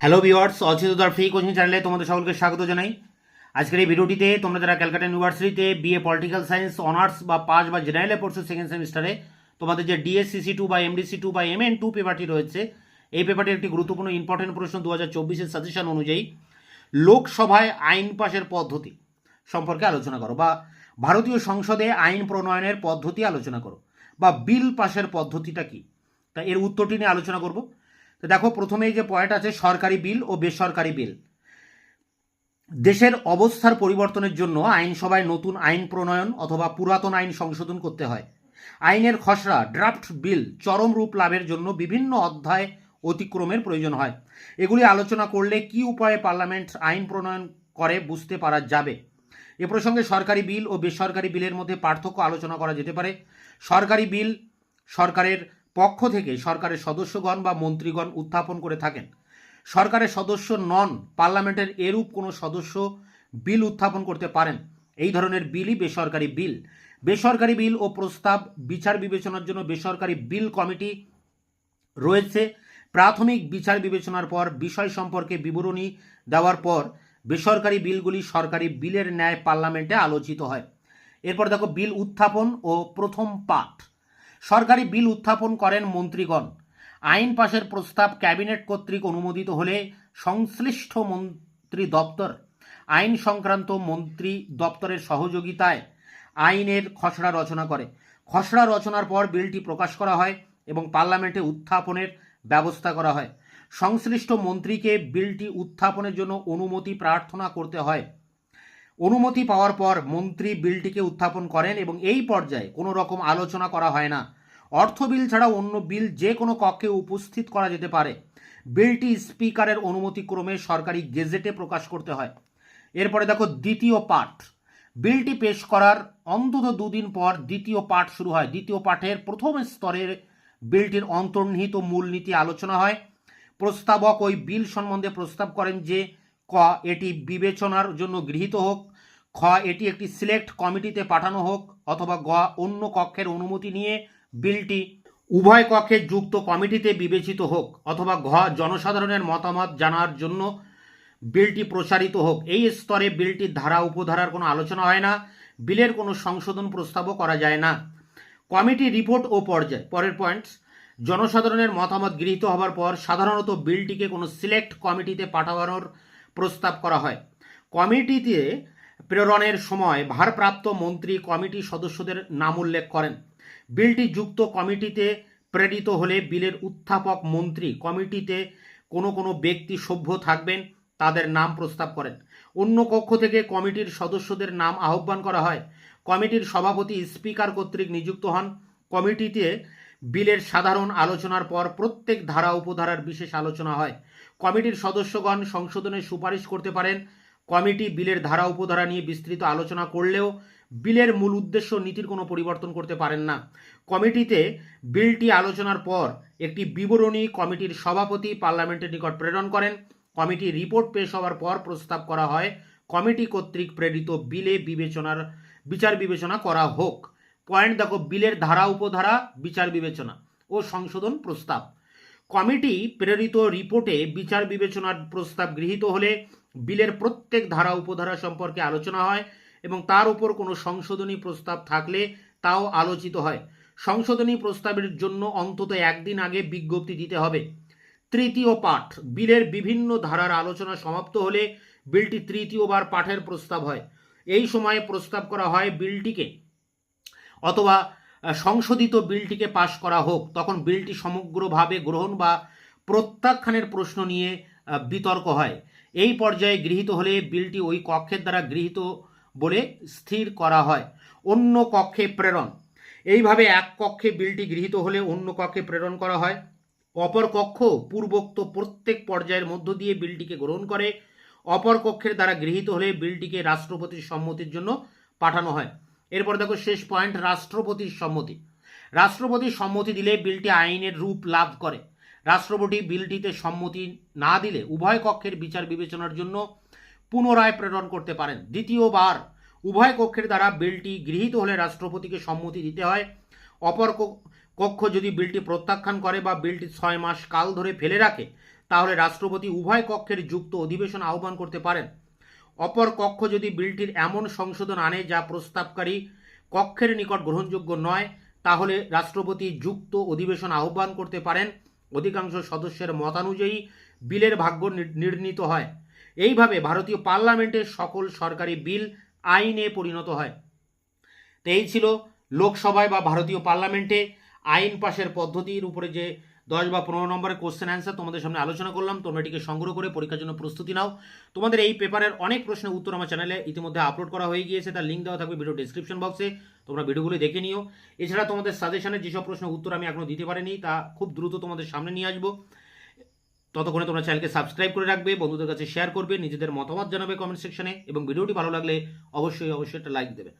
Hello viewers, অচিন্ততার free coaching চ্যানেলে তোমাদের সকলকে স্বাগত জানাই। আজকের এই ভিডিওটিতে তোমরা যারা ক্যালকাটা ইউনিভার্সিটিতে বিএ পলিটিক্যাল সায়েন্স অনার্স বা পাস বা জেনারেলে পড়ছো সেকেন্ড সেমিস্টারে, তোমাদের যে ডিএসসিসি 2 বা এমডিসি 2 বা MN2 পেপারটি রয়েছে, এই পেপারটির একটি গুরুত্বপূর্ণ ইম্পর্টেন্ট প্রশ্ন 2024-এর সাজেশন অনুযায়ী লোকসভায় আইন পাশের পদ্ধতি সম্পর্কে আলোচনা করো, বা ভারতীয় সংসদে আইন প্রণয়নের পদ্ধতি আলোচনা করো, বা বিল পাশের পদ্ধতিটা কি, তা এর উত্তরটি নিয়ে আলোচনা করব। তো দেখো, প্রথমেই যে পয়েন্ট আছে সরকারি বিল ও বেসরকারি বিল। দেশের অবস্থার পরিবর্তনের জন্য আইনসভায় নতুন আইন প্রণয়ন অথবা পুরাতন আইন সংশোধন করতে হয়। আইনের খসড়া ড্রাফট বিল চরম রূপ লাভের জন্য বিভিন্ন অধ্যায় অতিক্রমের প্রয়োজন হয়। এগুলি আলোচনা করলে কি উপায়ে পার্লামেন্ট আইন প্রণয়ন করে বুঝতে পারা যাবে। এ প্রসঙ্গে সরকারি বিল ও বেসরকারি বিলের মধ্যে পার্থক্য আলোচনা করা যেতে পারে। সরকারি বিল সরকারের পক্ষ থেকে সরকারের সদস্যগণ বা মন্ত্রীগণ উত্থাপন করে থাকেন। সরকারের সদস্য নন পার্লামেন্টের এরূপ কোনো সদস্য বিল উত্থাপন করতে পারেন। এই ধরনের বিলই বেসরকারি বিল। বেসরকারি বিল ও প্রস্তাব বিচার বিবেচনার জন্য বেসরকারি বিল কমিটি রয়েছে। প্রাথমিক বিচার বিবেচনার পর বিষয় সম্পর্কে বিবরণী দেওয়ার পর বেসরকারি বিলগুলি সরকারি বিলের ন্যায় পার্লামেন্টে আলোচিত হয়। এরপর দেখো বিল উত্থাপন ও প্রথম পাঠ। সরকারি বিল উত্থাপন করেন মন্ত্রীগণ। আইন পাশের প্রস্তাব ক্যাবিনেট কর্তৃক অনুমোদিত হলে সংশ্লিষ্ট মন্ত্রী দপ্তর আইন সংক্রান্ত মন্ত্রী দপ্তরের সহযোগিতায় আইনের খসড়া রচনা করে। খসড়া রচনার পর বিলটি প্রকাশ করা হয় এবং পার্লামেন্টে উত্থাপনের ব্যবস্থা করা হয়। সংশ্লিষ্ট মন্ত্রীকে বিলটি উত্থাপনের জন্য অনুমতি প্রার্থনা করতে হয়। অনুমতি পাওয়ার পর মন্ত্রী বিলটিকে উত্থাপন করেন এবং এই পর্যায়ে কোনো রকম আলোচনা করা হয় না। অর্থ বিল ছাড়া অন্য বিল যে কোনো কক্ষে উপস্থিত করা যেতে পারে। বিলটি স্পিকারের অনুমতিক্রমে সরকারি গেজেটে প্রকাশ করতে হয়। এরপরে দেখো দ্বিতীয় পাঠ। বিলটি পেশ করার অন্তত দুদিন পর দ্বিতীয় পাঠ শুরু হয়। দ্বিতীয় পাঠের প্রথম স্তরের বিলটির অন্তর্নিহিত মূলনীতি আলোচনা হয়। প্রস্তাবক ওই বিল সম্বন্ধে প্রস্তাব করেন যে ক এটি বিবেচনার জন্য গৃহীত হোক, খ এটি একটি সিলেক্ট কমিটিতে পাঠানো হোক, অথবা গ অন্য কক্ষের অনুমতি নিয়ে বিলটি উভয় কক্ষের যুক্ত কমিটিতে বিবেচিত হোক, অথবা ঘ জনসাধারণের মতামত জানার জন্য বিলটি প্রসারিত হোক। এই স্তরে বিলটির ধারা উপধারার কোনো আলোচনা হয় না। বিলের কোনো সংশোধন প্রস্তাবও করা যায় না। কমিটি রিপোর্ট ও পর্যায়। পরের পয়েন্টস, জনসাধারণের মতামত গৃহীত হবার পর সাধারণত বিলটিকে কোনো সিলেক্ট কমিটিতে পাঠানোর প্রস্তাব করা হয়। কমিটিতে প্রেরণের সময় ভারপ্রাপ্ত মন্ত্রী কমিটি সদস্যদের নাম উল্লেখ করেন। বিলটি যুক্ত কমিটিতে প্রেরিত হলে বিলের উত্থাপক মন্ত্রী কমিটিতে কোনো কোনো ব্যক্তি সভ্য থাকবেন, তাদের নাম প্রস্তাব করেন। অন্য কক্ষ থেকে কমিটির সদস্যদের নাম আহ্বান করা হয়। কমিটির সভাপতি স্পিকার কর্তৃক নিযুক্ত হন। কমিটিতে বিলের সাধারণ আলোচনার পর প্রত্যেক ধারা উপধারার বিশেষ আলোচনা হয়। কমিটির সদস্যগণ সংশোধনের সুপারিশ করতে পারেন। কমিটি বিলের ধারা উপধারা নিয়ে বিস্তৃত আলোচনা করলেও বিলের মূল উদ্দেশ্য নীতির কোনো পরিবর্তন করতে পারেন না। কমিটিতে বিলটি আলোচনার পর একটি বিবরণী কমিটির সভাপতি পার্লামেন্টের নিকট প্রেরণ করেন। কমিটি রিপোর্ট পেশ হওয়ার পর প্রস্তাব করা হয় কমিটি কর্তৃক প্রেরিত বিলে বিচার বিবেচনা করা হোক। পয়েন্ট দেখো, বিলের ধারা উপধারা বিচার বিবেচনা ও সংশোধন প্রস্তাব। কমিটি প্রেরিত রিপোর্টে বিচার বিবেচনার প্রস্তাব গৃহীত হলে বিলের প্রত্যেক ধারা উপধারা সম্পর্কে আলোচনা হয় এবং তার উপর কোনো সংশোধনী প্রস্তাব থাকলে তাও আলোচিত হয়। সংশোধনী প্রস্তাবের জন্য অন্তত একদিন আগে বিজ্ঞপ্তি দিতে হবে। তৃতীয় পাঠ। বিলের বিভিন্ন ধারার আলোচনা সমাপ্ত হলে বিলটি তৃতীয়বার পাঠের প্রস্তাব হয়। এই সময়ে প্রস্তাব করা হয় বিলটিকে অথবা সংশোধিত বিলটিকে পাশ করা হোক। তখন বিলটি সমগ্রভাবে গ্রহণ বা প্রত্যাখ্যানের প্রশ্ন নিয়ে বিতর্ক হয়। এই পর্যায়ে গৃহীত হলে বিলটি ওই কক্ষের দ্বারা গৃহীত বলে স্থির করা হয়। অন্য কক্ষে প্রেরণ। এইভাবে এক কক্ষে বিলটি গৃহীত হলে অন্য কক্ষে প্রেরণ করা হয়। অপর কক্ষ পূর্বোক্ত প্রত্যেক পর্যায়ের মধ্য দিয়ে বিলটিকে গ্রহণ করে। অপর কক্ষের দ্বারা গৃহীত হলে বিলটিকে রাষ্ট্রপতির সম্মতির জন্য পাঠানো হয়। এরপর দেখো শেষ পয়েন্ট, রাষ্ট্রপতির সম্মতি। রাষ্ট্রপতির সম্মতি দিলে বিলটি আইনের রূপ লাভ করে। রাষ্ট্রপতি বিলটিতে সম্মতি না দিলে উভয় কক্ষের বিচার বিবেচনার জন্য পুনরায় প্রেরণ করতে পারেন। দ্বিতীয়বার উভয় কক্ষের দ্বারা বিলটি গৃহীত হলে রাষ্ট্রপতিকে সম্মতি দিতে হয়। অপর কক্ষ যদি বিলটি প্রত্যাখ্যান করে বা বিলটি 6 মাস কাল ধরে ফেলে রাখে তাহলে রাষ্ট্রপতি উভয় কক্ষের যুক্ত অধিবেশন আহ্বান করতে পারেন। অপর কক্ষ যদি বিলটির এমন সংশোধন আনে যা প্রস্তাবকারী কক্ষের নিকট গ্রহণযোগ্য নয়, তাহলে রাষ্ট্রপতি যুক্ত অধিবেশন আহ্বান করতে পারেন। অধিকাংশ সদস্যের মতানুযায়ী বিলের ভাগ্য নির্ণীত হয়। এইভাবে ভারতীয় পার্লামেন্টের সকল সরকারি বিল আইনে পরিণত হয়। তো এই ছিল লোকসভায় বা ভারতীয় পার্লামেন্টে আইন পাশের পদ্ধতির উপরে যে 10 বা 15 নম্বরের কোশ্চেন অ্যান্সার তোমাদের সামনে আলোচনা করলাম। তোমরা এটিকে সংগ্রহ করে পরীক্ষার জন্য প্রস্তুতি নাও। তোমাদের এই পেপারের অনেক প্রশ্নের উত্তর আমার চ্যানেলে ইতিমধ্যে আপলোড করা হয়ে গিয়েছে, তার লিঙ্ক দেওয়া থাকবে ভিডিও ডেসক্রিপশন বক্সে, তোমরা ভিডিওগুলো দেখে নিও। এছাড়া তোমাদের সাজেশনের যেসব প্রশ্নের উত্তর আমি এখনো দিতে পারিনি তা খুব দ্রুত তোমাদের সামনে নিয়ে আসবো। ততক্ষণে তোমরা চ্যানেলকে সাবস্ক্রাইব করে রাখবে, বন্ধুদের কাছে শেয়ার করবে, নিজেদের মতামত জানাবে কমেন্ট সেকশনে, এবং ভিডিওটি ভালো লাগলে অবশ্যই একটা লাইক দেবে।